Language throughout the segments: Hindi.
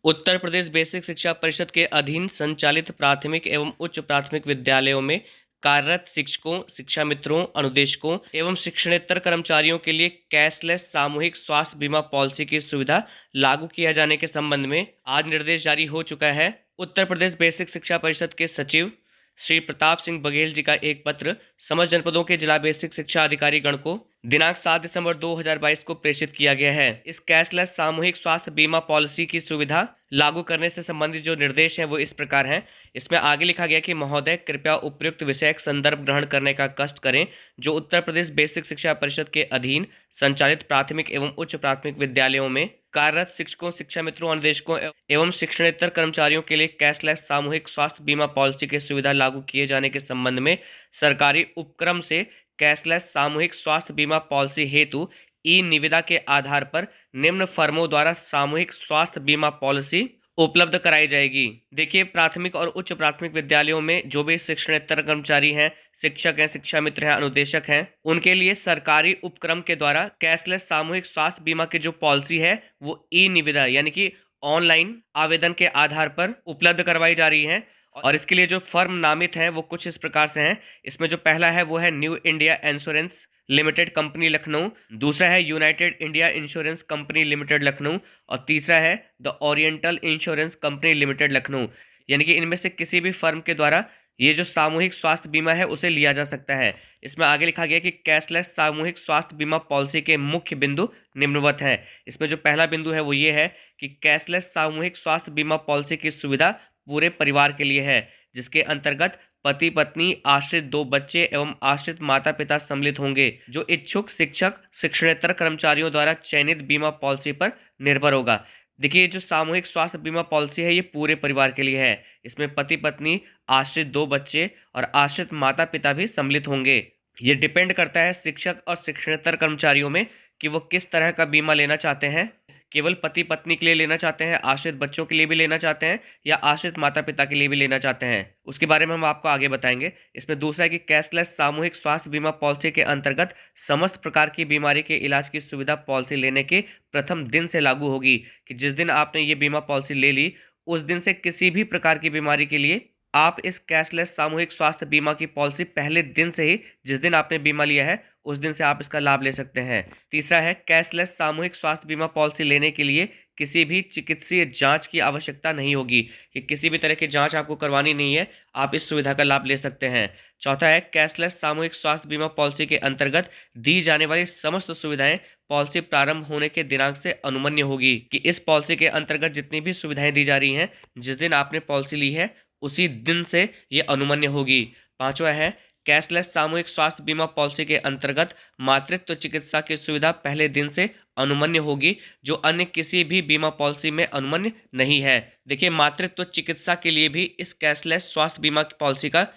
उत्तर प्रदेश बेसिक शिक्षा परिषद के अधीन संचालित प्राथमिक एवं उच्च प्राथमिक विद्यालयों में कार्यरत शिक्षकों, शिक्षा मित्रों, अनुदेशकों एवं शिक्षणेतर कर्मचारियों के लिए कैशलेस सामूहिक स्वास्थ्य बीमा पॉलिसी की सुविधा लागू किया जाने के संबंध में आज निर्देश जारी हो चुका है। उत्तर प्रदेश बेसिक शिक्षा परिषद के सचिव श्री प्रताप सिंह बघेल जी का एक पत्र समस्त जनपदों के जिला बेसिक शिक्षा अधिकारी गण को दिनांक 7 दिसंबर 2022 को प्रेषित किया गया है। इस कैशलेस सामूहिक स्वास्थ्य बीमा पॉलिसी की सुविधा लागू करने से संबंधित जो निर्देश हैं वो इस प्रकार हैं। इसमें आगे लिखा गया कि महोदय कृपया उपयुक्त विषयक संदर्भ ग्रहण करने का कष्ट करें जो उत्तर प्रदेश बेसिक शिक्षा परिषद के अधीन संचालित प्राथमिक एवं उच्च प्राथमिक विद्यालयों में कार्यरत शिक्षकों, शिक्षा मित्रों, अनुदेशकों एवं शिक्षणेतर कर्मचारियों के लिए कैशलेस सामूहिक स्वास्थ्य बीमा पॉलिसी की सुविधा लागू किए जाने के संबंध में सरकारी उपक्रम से कैशलेस सामूहिक स्वास्थ्य बीमा पॉलिसी हेतु ई निविदा के आधार पर निम्न फर्मों द्वारा सामूहिक स्वास्थ्य बीमा पॉलिसी उपलब्ध कराई जाएगी। देखिए, प्राथमिक और उच्च प्राथमिक विद्यालयों में जो भी शिक्षणेतर कर्मचारी हैं, शिक्षक हैं, शिक्षा मित्र हैं, अनुदेशक हैं, उनके लिए सरकारी उपक्रम के द्वारा कैशलेस सामूहिक स्वास्थ्य बीमा की जो पॉलिसी है वो ई निविदा यानी कि ऑनलाइन आवेदन के आधार पर उपलब्ध करवाई जा रही है। और इसके लिए जो फर्म नामित हैं वो कुछ इस प्रकार से हैं। इसमें जो पहला है वो है new India insurance limited company Lucknow, दूसरा है United India insurance company limited Lucknow और तीसरा है the oriental insurance company limited Lucknow. यानी कि इनमें से किसी भी फर्म के द्वारा ये जो सामूहिक स्वास्थ्य बीमा है उसे लिया जा सकता है। इसमें आगे लिखा गया कि कैशलेस सामूहिक स्वास्थ्य बीमा पॉलिसी के मुख्य बिंदु निम्नवत है। इसमें जो पहला बिंदु है वो ये है कि कैशलेस सामूहिक स्वास्थ्य बीमा पॉलिसी की सुविधा पूरे परिवार के लिए है, जिसके अंतर्गत पति पत्नी, आश्रित 2 बच्चे एवं आश्रित माता पिता सम्मिलित होंगे, जो इच्छुक शिक्षक, शिक्षणेतर कर्मचारियों द्वारा चयनित बीमा पॉलिसी पर निर्भर होगा। देखिए, जो सामूहिक स्वास्थ्य बीमा पॉलिसी है ये पूरे परिवार के लिए है। इसमें पति पत्नी, आश्रित 2 बच्चे और आश्रित माता पिता भी सम्मिलित होंगे। ये डिपेंड करता है शिक्षक और शिक्षणेतर कर्मचारियों में कि वो किस तरह का बीमा लेना चाहते हैं। केवल पति पत्नी के लिए लेना चाहते हैं, आश्रित बच्चों के लिए भी लेना चाहते हैं या आश्रित माता पिता के लिए भी लेना चाहते हैं, उसके बारे में हम आपको आगे बताएंगे। इसमें दूसरा है कि कैशलेस सामूहिक स्वास्थ्य बीमा पॉलिसी के अंतर्गत समस्त प्रकार की बीमारी के इलाज की सुविधा पॉलिसी लेने के प्रथम दिन से लागू होगी। कि जिस दिन आपने ये बीमा पॉलिसी ले ली उस दिन से किसी भी प्रकार की बीमारी के लिए आप इस कैशलेस सामूहिक स्वास्थ्य बीमा की पॉलिसी पहले दिन से ही, जिस दिन आपने बीमा लिया है उस दिन से आप इसका लाभ ले सकते हैं। तीसरा है कैशलेस सामूहिक स्वास्थ्य बीमा पॉलिसी लेने के लिए किसी भी चिकित्सीय जांच की आवश्यकता नहीं होगी, कि किसी भी तरह की जांच आपको करवानी नहीं है, आप इस सुविधा का लाभ ले सकते हैं। चौथा है कैशलेस सामूहिक स्वास्थ्य बीमा पॉलिसी के अंतर्गत दी जाने वाली समस्त सुविधाएं पॉलिसी प्रारंभ होने के दिनांक से अनुमन्य होगी। कि इस पॉलिसी के अंतर्गत जितनी भी सुविधाएं दी जा रही हैं, जिस दिन आपने पॉलिसी ली है उसी दिन से ये अनुमन्य होगी। पांचवा है कैशलेस सामूहिक स्वास्थ्य बीमा पॉलिसी के अंतर्गत मातृत्व चिकित्सा की सुविधा पहले दिन से अनुमन्य होगी, जो अन्य किसी भी बीमा पॉलिसी में अनुमन्य नहीं है। देखिए, मातृत्व चिकित्सा के लिए भी इस कैशलेस स्वास्थ्य बीमा की पॉलिसी का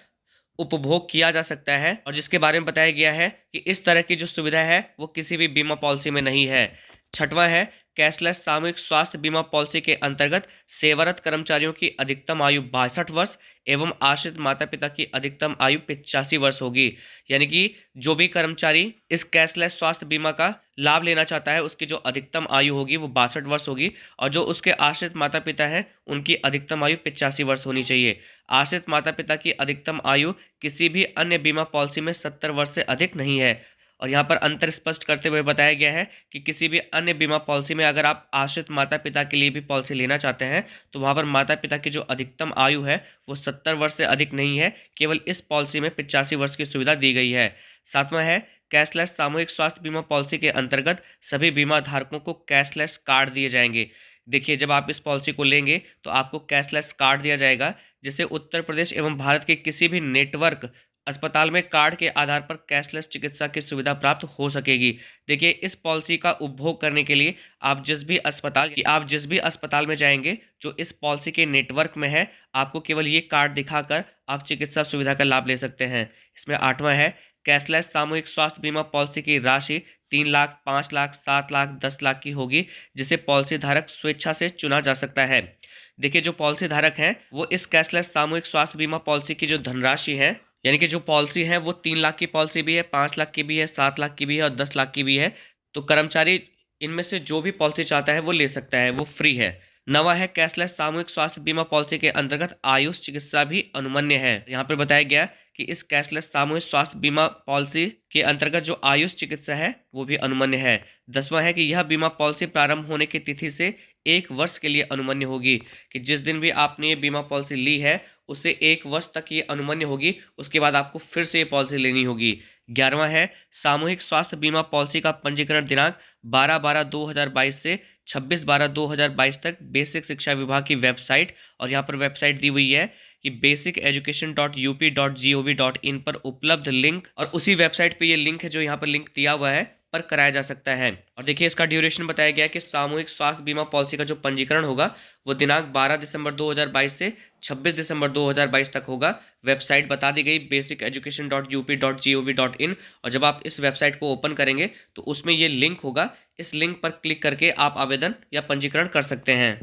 उपभोग किया जा सकता है और जिसके बारे में बताया गया है कि इस तरह की जो सुविधा है वो किसी भी बीमा पॉलिसी में नहीं है। छठवां है कैशलेस सामूहिक स्वास्थ्य बीमा पॉलिसी के अंतर्गत सेवारत कर्मचारियों की अधिकतम आयु 62 वर्ष एवं आश्रित माता पिता की अधिकतम आयु 85 वर्ष होगी। यानी कि जो भी कर्मचारी इस कैशलेस स्वास्थ्य बीमा का लाभ लेना चाहता है उसकी जो अधिकतम आयु होगी वो 62 वर्ष होगी और जो उसके आश्रित माता पिता हैं उनकी अधिकतम आयु 85 वर्ष होनी चाहिए। आश्रित माता पिता की अधिकतम आयु किसी भी अन्य बीमा पॉलिसी में 70 वर्ष से अधिक नहीं है। और यहाँ पर अंतर स्पष्ट करते हुए बताया गया है कि किसी भी अन्य बीमा पॉलिसी में अगर आप आश्रित माता पिता के लिए भी पॉलिसी लेना चाहते हैं तो वहाँ पर माता पिता की जो अधिकतम आयु है वो 70 वर्ष से अधिक नहीं है, केवल इस पॉलिसी में 85 वर्ष की सुविधा दी गई है। सातवां है कैशलेस सामूहिक स्वास्थ्य बीमा पॉलिसी के अंतर्गत सभी बीमा धारकों को कैशलेस कार्ड दिए जाएंगे। देखिए, जब आप इस पॉलिसी को लेंगे तो आपको कैशलेस कार्ड दिया जाएगा, जिससे उत्तर प्रदेश एवं भारत के किसी भी नेटवर्क अस्पताल में कार्ड के आधार पर कैशलेस चिकित्सा की सुविधा प्राप्त हो सकेगी। देखिए, इस पॉलिसी का उपभोग करने के लिए आप जिस भी अस्पताल में जाएंगे जो इस पॉलिसी के नेटवर्क में है, आपको केवल ये कार्ड दिखाकर आप चिकित्सा सुविधा का लाभ ले सकते हैं। इसमें आठवां है कैशलेस सामूहिक स्वास्थ्य बीमा पॉलिसी की राशि 3 लाख, 5 लाख, 7 लाख, 10 लाख की होगी, जिसे पॉलिसी धारक स्वेच्छा से चुना जा सकता है। देखिए, जो पॉलिसी धारक हैं वो इस कैशलेस सामूहिक स्वास्थ्य बीमा पॉलिसी की जो धनराशि है, यानी कि जो पॉलिसी है वो 3 लाख की पॉलिसी भी है, 5 लाख की भी है, 7 लाख की भी है और 10 लाख की भी है। तो कर्मचारी इनमें से जो भी पॉलिसी चाहता है वो ले सकता है, वो फ्री है। नवा है कैशलेस सामूहिक स्वास्थ्य बीमा पॉलिसी के अंतर्गत आयुष चिकित्सा भी अनुमन्य है। यहाँ पर बताया गया कि इस कैशलेस सामूहिक स्वास्थ्य बीमा पॉलिसी के अंतर्गत जो आयुष चिकित्सा है वो भी अनुमन्य है। 10वां है कि यह बीमा पॉलिसी प्रारंभ होने की तिथि से 1 वर्ष के लिए अनुमन्य होगी, कि जिस दिन भी आपने ये बीमा पॉलिसी ली है उससे 1 वर्ष तक ये अनुमन्य होगी, उसके बाद आपको फिर से ये पॉलिसी लेनी होगी। 11वां है सामूहिक स्वास्थ्य बीमा पॉलिसी का पंजीकरण दिनांक 12/12/2022 से 26/12/2022 तक बेसिक शिक्षा विभाग की वेबसाइट, और यहाँ पर वेबसाइट दी हुई है कि basiceducation.up.gov.in पर उपलब्ध लिंक, और उसी वेबसाइट पे ये लिंक है जो यहाँ पर लिंक दिया हुआ है पर कराया जा सकता है। और देखिए इसका ड्यूरेशन बताया गया है कि सामूहिक स्वास्थ्य बीमा पॉलिसी का जो पंजीकरण होगा वो दिनांक 12 दिसंबर 2022 से 26 दिसंबर 2022 तक होगा। वेबसाइट बता दी गई basiceducation.up.gov.in, और जब आप इस वेबसाइट को ओपन करेंगे तो उसमें ये लिंक होगा, इस लिंक पर क्लिक करके आप आवेदन या पंजीकरण कर सकते हैं।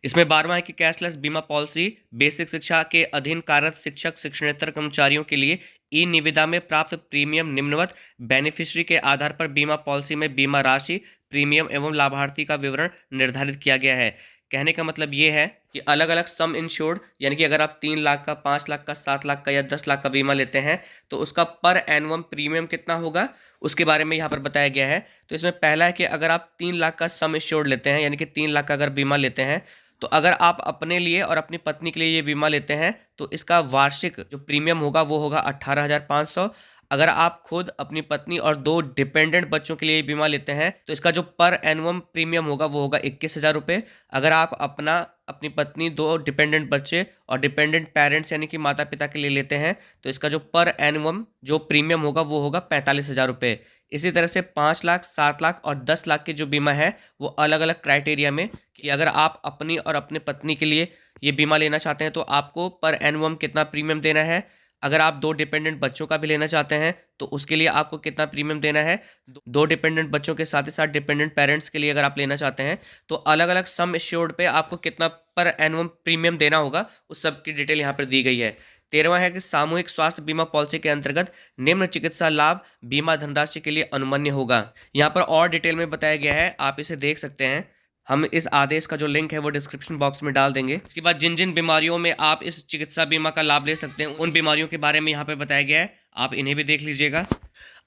इसमें 12वां है कि कैशलेस बीमा पॉलिसी बेसिक शिक्षा के अधीन कार्यरत शिक्षक शिक्षणेतर कर्मचारियों के लिए ई निविदा में प्राप्त प्रीमियम निम्नवत बेनिफिशियरी के आधार पर बीमा पॉलिसी में बीमा राशि, प्रीमियम एवं लाभार्थी का विवरण निर्धारित किया गया है। कहने का मतलब ये है कि अलग अलग सम इंश्योर्ड, यानी कि अगर आप 3 लाख का, 5 लाख का, 7 लाख का या 10 लाख का बीमा लेते हैं तो उसका पर एनुअम प्रीमियम कितना होगा उसके बारे में यहाँ पर बताया गया है। तो इसमें पहला है कि अगर आप 3 लाख का सम इंश्योर्ड लेते हैं, यानी कि 3 लाख का अगर बीमा लेते हैं, तो अगर आप अपने लिए और अपनी पत्नी के लिए ये बीमा लेते हैं तो इसका वार्षिक जो प्रीमियम होगा वो होगा 18,500। अगर आप खुद, अपनी पत्नी और 2 डिपेंडेंट बच्चों के लिए बीमा लेते हैं तो इसका जो पर एनुअम प्रीमियम होगा वो होगा 21,000 रुपये। अगर आप अपना, अपनी पत्नी, 2 डिपेंडेंट बच्चे और डिपेंडेंट पेरेंट्स यानी कि माता पिता के लिए लेते हैं तो इसका जो पर एनुअम जो प्रीमियम होगा वो होगा 45,000 रुपये। इसी तरह से 5 लाख, 7 लाख और 10 लाख के जो बीमा है वो अलग अलग क्राइटेरिया में, कि अगर आप अपनी और अपने पत्नी के लिए ये बीमा लेना चाहते हैं तो आपको पर एनुअम कितना प्रीमियम देना है, अगर आप 2 डिपेंडेंट बच्चों का भी लेना चाहते हैं तो उसके लिए आपको कितना प्रीमियम देना है, 2 डिपेंडेंट बच्चों के साथ ही साथ डिपेंडेंट पेरेंट्स के लिए अगर आप लेना चाहते हैं तो अलग अलग सम एश्योर्ड पे आपको कितना पर एनुअम प्रीमियम देना होगा, उस सब की डिटेल यहाँ पर दी गई है। 13वां है कि सामूहिक स्वास्थ्य बीमा पॉलिसी के अंतर्गत निम्न चिकित्सा लाभ बीमा धनराशि के लिए अनुमन्य होगा। यहाँ पर और डिटेल में बताया गया है, आप इसे देख सकते हैं। हम इस आदेश का जो लिंक है वो डिस्क्रिप्शन बॉक्स में डाल देंगे। इसके बाद जिन जिन बीमारियों में आप इस चिकित्सा बीमा का लाभ ले सकते हैं उन बीमारियों के बारे में यहाँ पे बताया गया है, आप इन्हें भी देख लीजिएगा।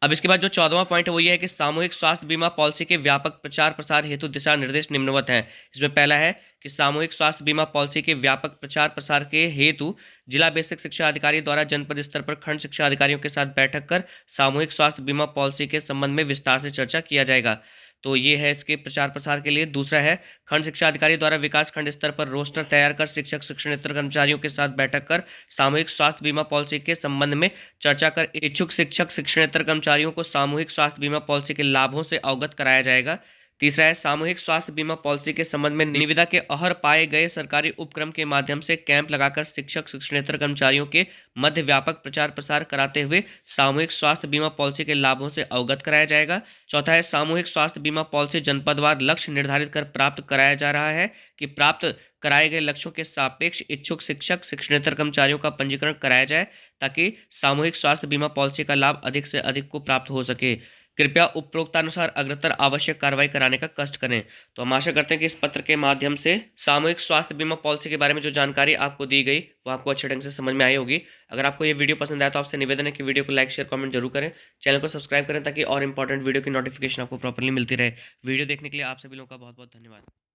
अब इसके बाद जो 14वां पॉइंट है वो ये है कि सामूहिक स्वास्थ्य बीमा पॉलिसी के व्यापक प्रचार प्रसार हेतु दिशा निर्देश निम्नवत हैं। इसमें पहला है कि सामूहिक स्वास्थ्य बीमा पॉलिसी के व्यापक प्रचार प्रसार के हेतु जिला बेसिक शिक्षा अधिकारी द्वारा जनपद स्तर पर खंड शिक्षा अधिकारियों के साथ बैठक कर सामूहिक स्वास्थ्य बीमा पॉलिसी के संबंध में विस्तार से चर्चा किया जाएगा। तो ये है इसके प्रचार प्रसार के लिए। दूसरा है खंड शिक्षा अधिकारी द्वारा विकास खंड स्तर पर रोस्टर तैयार कर शिक्षक शिक्षणेतर कर्मचारियों के साथ बैठक कर सामूहिक स्वास्थ्य बीमा पॉलिसी के संबंध में चर्चा कर इच्छुक शिक्षक शिक्षणेतर कर्मचारियों को सामूहिक स्वास्थ्य बीमा पॉलिसी के लाभों से अवगत कराया जाएगा। तीसरा है सामूहिक स्वास्थ्य बीमा पॉलिसी के संबंध में निविदा के अहर पाए गए सरकारी उपक्रम के माध्यम से कैंप लगाकर शिक्षक शिक्षणेतर कर्मचारियों के मध्य व्यापक प्रचार प्रसार कराते हुए सामूहिक स्वास्थ्य बीमा पॉलिसी के लाभों से अवगत कराया जाएगा। चौथा है सामूहिक स्वास्थ्य बीमा पॉलिसी जनपदवार लक्ष्य निर्धारित कर प्राप्त कराया जा रहा है कि प्राप्त कराए गए लक्ष्यों के सापेक्ष इच्छुक शिक्षक शिक्षणेतर कर्मचारियों का पंजीकरण कराया जाए ताकि सामूहिक स्वास्थ्य बीमा पॉलिसी का लाभ अधिक से अधिक को प्राप्त हो सके। कृपया उपरोक्तानुसार अग्रतर आवश्यक कार्रवाई कराने का कष्ट करें। तो हम आशा करते हैं कि इस पत्र के माध्यम से सामूहिक स्वास्थ्य बीमा पॉलिसी के बारे में जो जानकारी आपको दी गई वो आपको अच्छे ढंग से समझ में आई होगी। अगर आपको ये वीडियो पसंद आया तो आपसे निवेदन है कि वीडियो को लाइक, शेयर, कमेंट जरूर करें। चैनल को सब्सक्राइब करें ताकि और इंपॉर्टेंट वीडियो की नोटिफिकेशन आपको प्रॉपर्ली मिलती रहे। वीडियो देखने के लिए आप सभी लोगों का बहुत बहुत धन्यवाद।